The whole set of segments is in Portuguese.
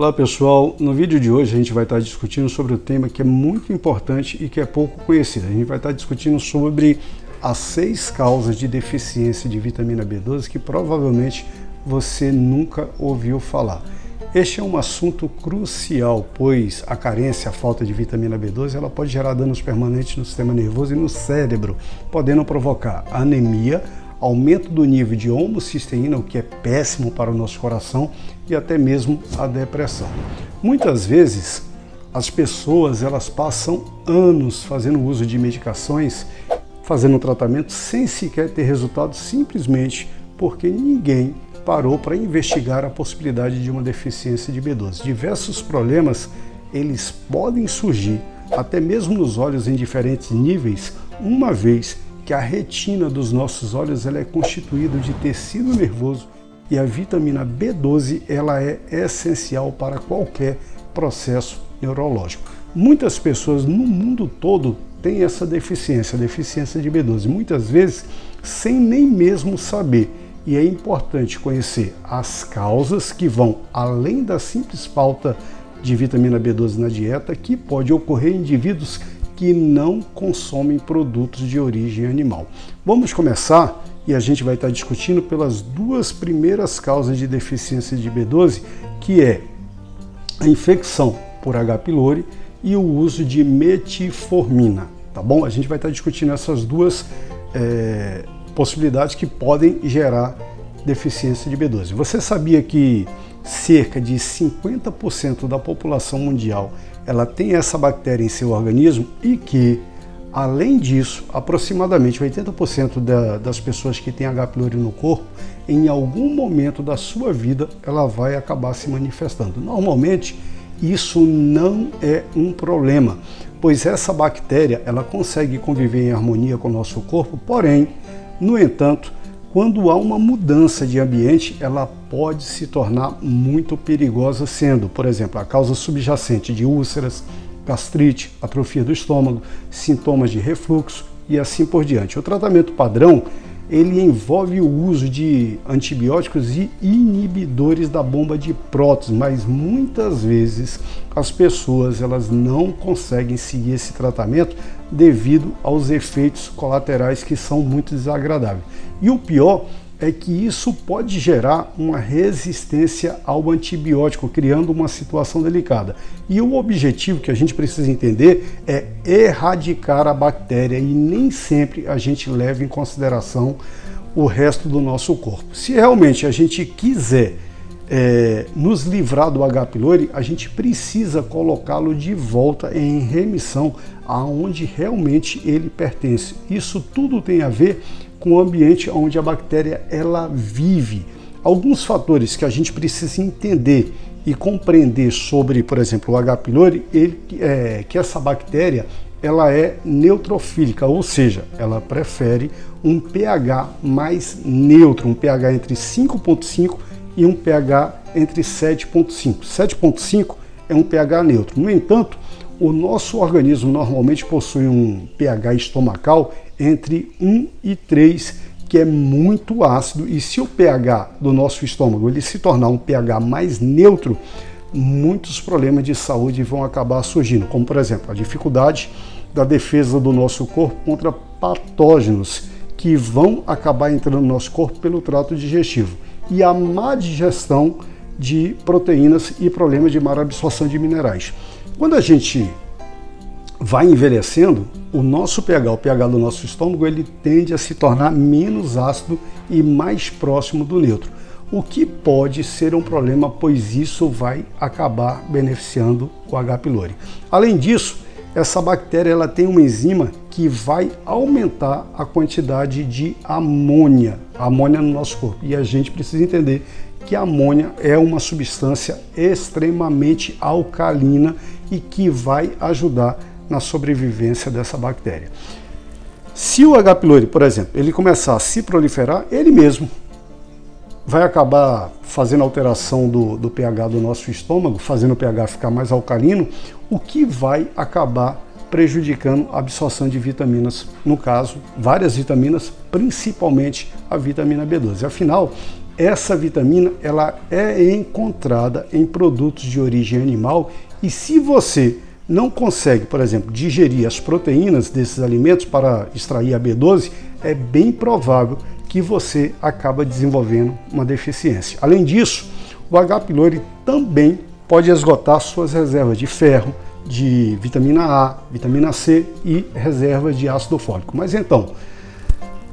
Olá pessoal, no vídeo de hoje a gente vai estar discutindo sobre o tema que é muito importante e que é pouco conhecido. A gente vai estar discutindo sobre as 6 causas de deficiência de vitamina B12 que provavelmente você nunca ouviu falar. Este é um assunto crucial, pois a carência, a falta de vitamina B12, ela pode gerar danos permanentes no sistema nervoso e no cérebro, podendo provocar anemia, aumento do nível de homocisteína, o que é péssimo para o nosso coração, e até mesmo a depressão. Muitas vezes as pessoas elas passam anos fazendo uso de medicações, fazendo tratamento sem sequer ter resultado, simplesmente porque ninguém parou para investigar a possibilidade de uma deficiência de B12. Diversos problemas eles podem surgir até mesmo nos olhos em diferentes níveis, uma vez que a retina dos nossos olhos ela é constituída de tecido nervoso e a vitamina B12 ela é essencial para qualquer processo neurológico. Muitas pessoas no mundo todo têm essa deficiência, a deficiência de B12, muitas vezes sem nem mesmo saber. E é importante conhecer as causas que vão além da simples falta de vitamina B12 na dieta, que pode ocorrer em indivíduos que não consomem produtos de origem animal. Vamos começar e a gente vai estar discutindo pelas 2 primeiras causas de deficiência de B12, que é a infecção por H. pylori e o uso de metformina, tá bom? A gente vai estar discutindo essas 2 possibilidades que podem gerar deficiência de B12. Você sabia que cerca de 50% da população mundial ela tem essa bactéria em seu organismo e que, além disso, aproximadamente 80% das pessoas que têm H. pylori no corpo, em algum momento da sua vida, ela vai acabar se manifestando. Normalmente, isso não é um problema, pois essa bactéria ela consegue conviver em harmonia com o nosso corpo, porém, no entanto, quando há uma mudança de ambiente, ela pode se tornar muito perigosa, sendo, por exemplo, a causa subjacente de úlceras, gastrite, atrofia do estômago, sintomas de refluxo e assim por diante. O tratamento padrão, ele envolve o uso de antibióticos e inibidores da bomba de prótons, mas muitas vezes as pessoas elas não conseguem seguir esse tratamento devido aos efeitos colaterais que são muito desagradáveis. E o pior é que isso pode gerar uma resistência ao antibiótico, criando uma situação delicada. E o objetivo que a gente precisa entender é erradicar a bactéria e nem sempre a gente leva em consideração o resto do nosso corpo. Se realmente a gente quiser nos livrar do H. pylori, a gente precisa colocá-lo de volta em remissão aonde realmente ele pertence. Isso tudo tem a ver com o ambiente onde a bactéria ela vive. Alguns fatores que a gente precisa entender e compreender sobre, por exemplo, o H. pylori, que essa bactéria ela é neutrofílica, ou seja, ela prefere um pH mais neutro, um pH entre 5,5 e um pH entre 7,5. 7,5 é um pH neutro. No entanto, o nosso organismo normalmente possui um pH estomacal entre 1 e 3, que é muito ácido, e se o pH do nosso estômago ele se tornar um pH mais neutro, muitos problemas de saúde vão acabar surgindo, como por exemplo, a dificuldade da defesa do nosso corpo contra patógenos que vão acabar entrando no nosso corpo pelo trato digestivo, e a má digestão de proteínas e problemas de má absorção de minerais. Quando a gente vai envelhecendo, o nosso pH, o pH do nosso estômago, ele tende a se tornar menos ácido e mais próximo do neutro, o que pode ser um problema, pois isso vai acabar beneficiando o H. pylori. Além disso, essa bactéria ela tem uma enzima que vai aumentar a quantidade de amônia no nosso corpo. E a gente precisa entender que a amônia é uma substância extremamente alcalina e que vai ajudar na sobrevivência dessa bactéria. Se o H. pylori, por exemplo, ele começar a se proliferar, ele mesmo vai acabar fazendo alteração do pH do nosso estômago, fazendo o pH ficar mais alcalino, o que vai acabar prejudicando a absorção de vitaminas, no caso, várias vitaminas, principalmente a vitamina B12. Afinal, essa vitamina ela é encontrada em produtos de origem animal e se você não consegue, por exemplo, digerir as proteínas desses alimentos para extrair a B12, é bem provável que você acaba desenvolvendo uma deficiência. Além disso, o H. pylori também pode esgotar suas reservas de ferro, de vitamina A, vitamina C e reservas de ácido fólico. Mas então,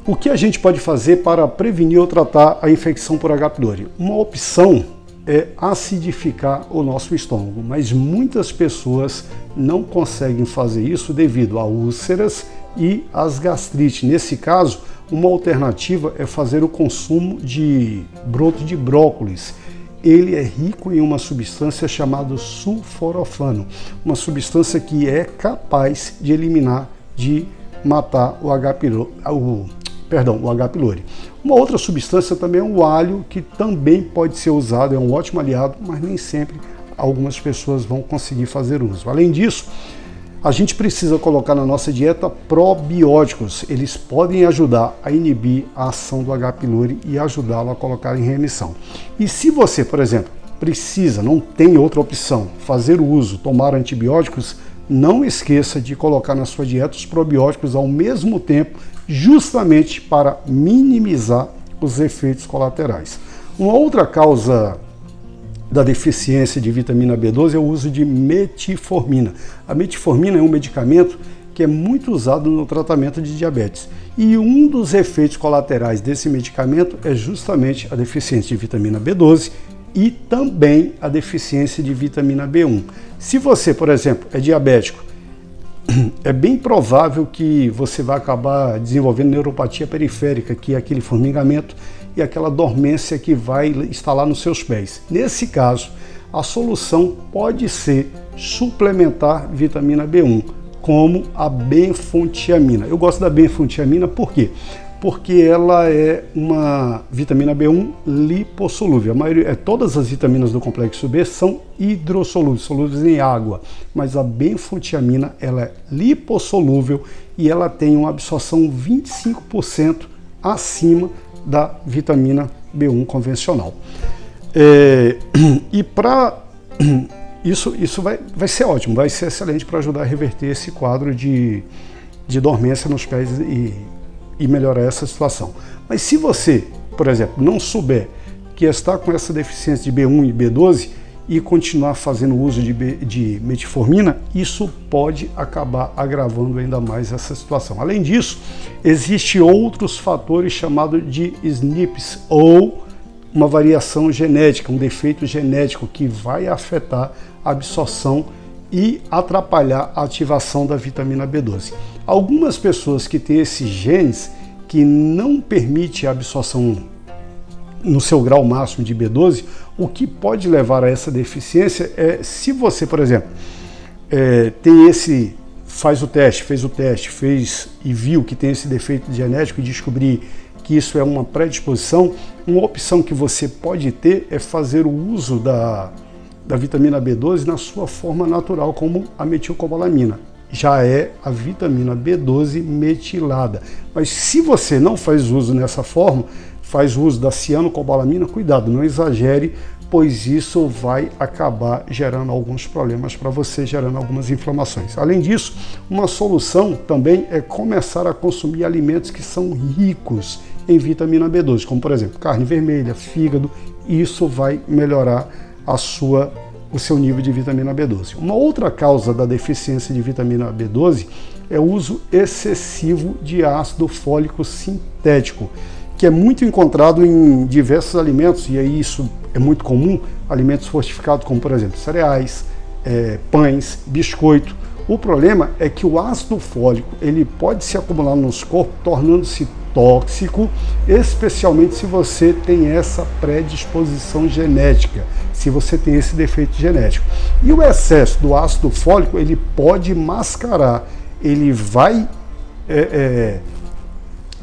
o que a gente pode fazer para prevenir ou tratar a infecção por H. pylori? Uma opção é acidificar o nosso estômago, mas muitas pessoas não conseguem fazer isso devido a úlceras e às gastrites. Nesse caso, uma alternativa é fazer o consumo de broto de brócolis. Ele é rico em uma substância chamada sulforafano, uma substância que é capaz de eliminar, de matar o H. pylori. Uma outra substância também é o alho, que também pode ser usado, é um ótimo aliado, mas nem sempre algumas pessoas vão conseguir fazer uso. Além disso, a gente precisa colocar na nossa dieta probióticos. Eles podem ajudar a inibir a ação do H. pylori e ajudá-lo a colocar em remissão. E se você, por exemplo, não tem outra opção, fazer uso, tomar antibióticos, não esqueça de colocar na sua dieta os probióticos ao mesmo tempo, justamente para minimizar os efeitos colaterais. Uma outra causa da deficiência de vitamina B12 é o uso de metformina. A metformina é um medicamento que é muito usado no tratamento de diabetes. E um dos efeitos colaterais desse medicamento é justamente a deficiência de vitamina B12 e também a deficiência de vitamina B1. Se você, por exemplo, é diabético, é bem provável que você vai acabar desenvolvendo neuropatia periférica, que é aquele formigamento e aquela dormência que vai instalar nos seus pés. Nesse caso, a solução pode ser suplementar vitamina B1, como a benfontiamina. Eu gosto da benfontiamina por quê? Porque ela é uma vitamina B1 lipossolúvel. Todas as vitaminas do complexo B são hidrossolúveis, solúveis em água, mas a benfontiamina ela é lipossolúvel e ela tem uma absorção 25% acima da vitamina B1 convencional. E para isso vai ser ótimo, vai ser excelente para ajudar a reverter esse quadro de dormência nos pés e melhorar essa situação. Mas se você, por exemplo, não souber que está com essa deficiência de B1 e B12 e continuar fazendo uso de metformina, isso pode acabar agravando ainda mais essa situação. Além disso, existem outros fatores chamados de SNPs, ou uma variação genética, um defeito genético que vai afetar a absorção e atrapalhar a ativação da vitamina B12. Algumas pessoas que têm esses genes que não permitem a absorção no seu grau máximo de B12, o que pode levar a essa deficiência é se você, por exemplo, fez o teste e viu que tem esse defeito genético e descobrir que isso é uma predisposição, uma opção que você pode ter é fazer o uso da vitamina B12 na sua forma natural, como a metilcobalamina. Já é a vitamina B12 metilada. Mas se você não faz uso nessa forma, faz uso da cianocobalamina, cuidado, não exagere, pois isso vai acabar gerando alguns problemas para você, gerando algumas inflamações. Além disso, uma solução também é começar a consumir alimentos que são ricos em vitamina B12, como por exemplo, carne vermelha, fígado, e isso vai melhorar o seu nível de vitamina B12. Uma outra causa da deficiência de vitamina B12 é o uso excessivo de ácido fólico sintético, que é muito encontrado em diversos alimentos, e aí isso é muito comum, alimentos fortificados como, por exemplo, cereais, pães, biscoito. O problema é que o ácido fólico ele pode se acumular no nosso corpo, tornando-se tóxico, especialmente se você tem essa predisposição genética, se você tem esse defeito genético. E o excesso do ácido fólico, ele pode mascarar, ele vai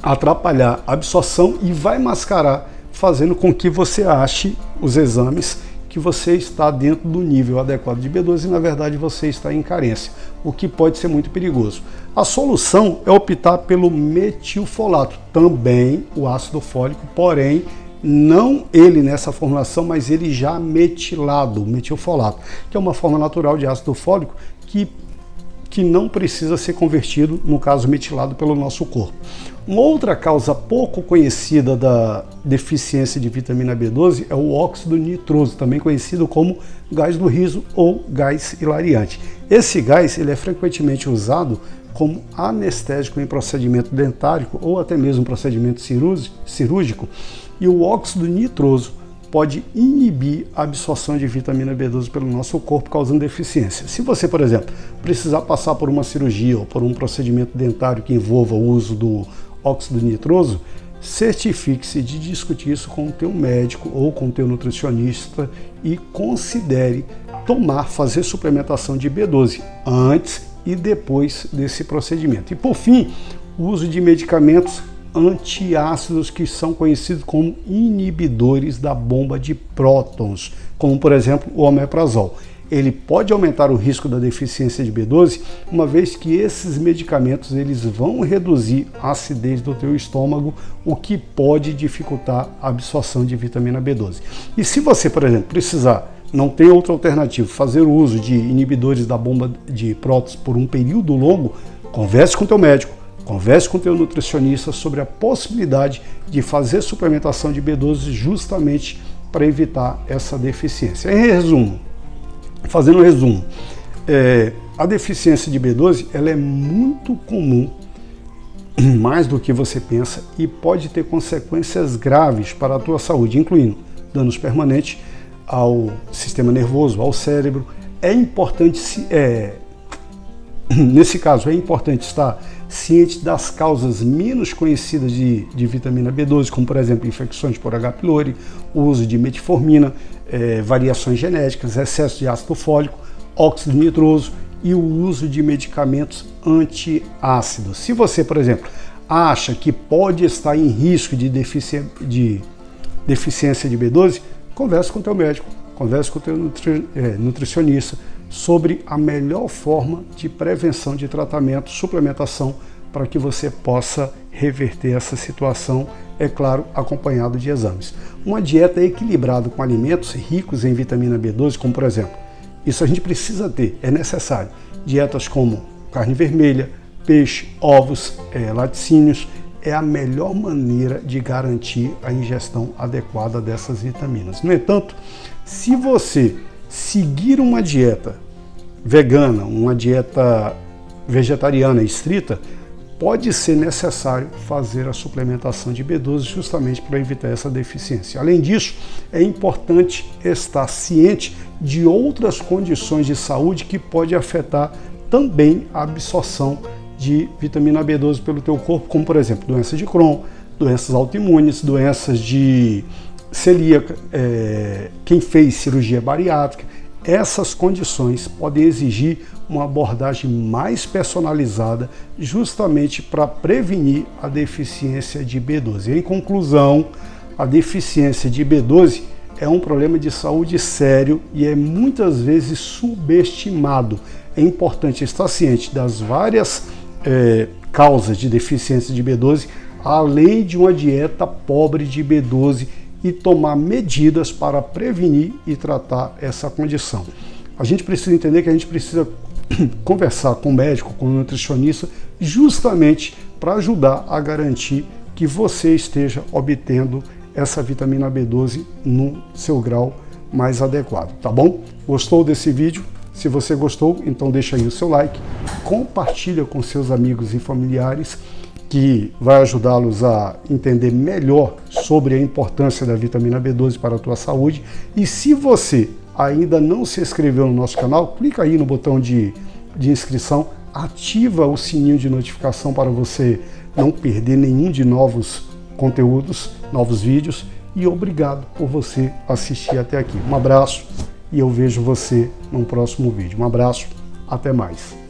atrapalhar a absorção e vai mascarar, fazendo com que você ache os exames que você está dentro do nível adequado de B12 e, na verdade, você está em carência, o que pode ser muito perigoso. A solução é optar pelo metilfolato, também o ácido fólico, porém não ele nessa formulação, mas ele já metilado, metilfolato, que é uma forma natural de ácido fólico que não precisa ser convertido, no caso metilado, pelo nosso corpo. Uma outra causa pouco conhecida da deficiência de vitamina B12 é o óxido nitroso, também conhecido como gás do riso ou gás hilariante. Esse gás ele é frequentemente usado como anestésico em procedimento dentário ou até mesmo procedimento cirúrgico, e o óxido nitroso pode inibir a absorção de vitamina B12 pelo nosso corpo, causando deficiência. Se você, por exemplo, precisar passar por uma cirurgia ou por um procedimento dentário que envolva o uso do óxido nitroso, certifique-se de discutir isso com o teu médico ou com o teu nutricionista e considere fazer suplementação de B12 antes e depois desse procedimento. E por fim, o uso de medicamentos antiácidos que são conhecidos como inibidores da bomba de prótons, como por exemplo o omeprazol. Ele pode aumentar o risco da deficiência de B12, uma vez que esses medicamentos eles vão reduzir a acidez do teu estômago, o que pode dificultar a absorção de vitamina B12. E se você, por exemplo, precisar, não tem outra alternativa, fazer o uso de inibidores da bomba de prótons por um período longo, converse com o teu médico, converse com o teu nutricionista sobre a possibilidade de fazer suplementação de B12 justamente para evitar essa deficiência. Em resumo, fazendo um resumo, a deficiência de B12 ela é muito comum, mais do que você pensa, e pode ter consequências graves para a tua saúde, incluindo danos permanentes ao sistema nervoso, ao cérebro. É importante, nesse caso, é importante estar ciente das causas menos conhecidas de vitamina B12, como por exemplo infecções por H. pylori, o uso de metformina, variações genéticas, excesso de ácido fólico, óxido nitroso e o uso de medicamentos antiácidos. Se você, por exemplo, acha que pode estar em risco de deficiência de B12, converse com o teu médico, converse com o teu nutricionista sobre a melhor forma de prevenção, de tratamento, suplementação, para que você possa reverter essa situação, é claro, acompanhado de exames. Uma dieta equilibrada com alimentos ricos em vitamina B12, como por exemplo, isso a gente precisa ter, é necessário, dietas como carne vermelha, peixe, ovos, laticínios, é a melhor maneira de garantir a ingestão adequada dessas vitaminas. No entanto, se você seguir uma dieta vegana, uma dieta vegetariana estrita, pode ser necessário fazer a suplementação de B12 justamente para evitar essa deficiência. Além disso, é importante estar ciente de outras condições de saúde que pode afetar também a absorção de vitamina B12 pelo teu corpo, como por exemplo, doença de Crohn, doenças autoimunes, doenças de celíaca, quem fez cirurgia bariátrica. Essas condições podem exigir uma abordagem mais personalizada justamente para prevenir a deficiência de B12. Em conclusão, a deficiência de B12 é um problema de saúde sério e é muitas vezes subestimado. É importante estar ciente das várias causas de deficiência de B12, além de uma dieta pobre de B12, e tomar medidas para prevenir e tratar essa condição. A gente precisa entender que a gente precisa conversar com o médico, com o nutricionista, justamente para ajudar a garantir que você esteja obtendo essa vitamina B12 no seu grau mais adequado, tá bom? Gostou desse vídeo? Se você gostou, então deixa aí o seu like, compartilha com seus amigos e familiares, que vai ajudá-los a entender melhor sobre a importância da vitamina B12 para a tua saúde. E se você ainda não se inscreveu no nosso canal, clica aí no botão de inscrição, ativa o sininho de notificação para você não perder nenhum de novos conteúdos, novos vídeos, e obrigado por você assistir até aqui. Um abraço e eu vejo você no próximo vídeo. Um abraço, até mais.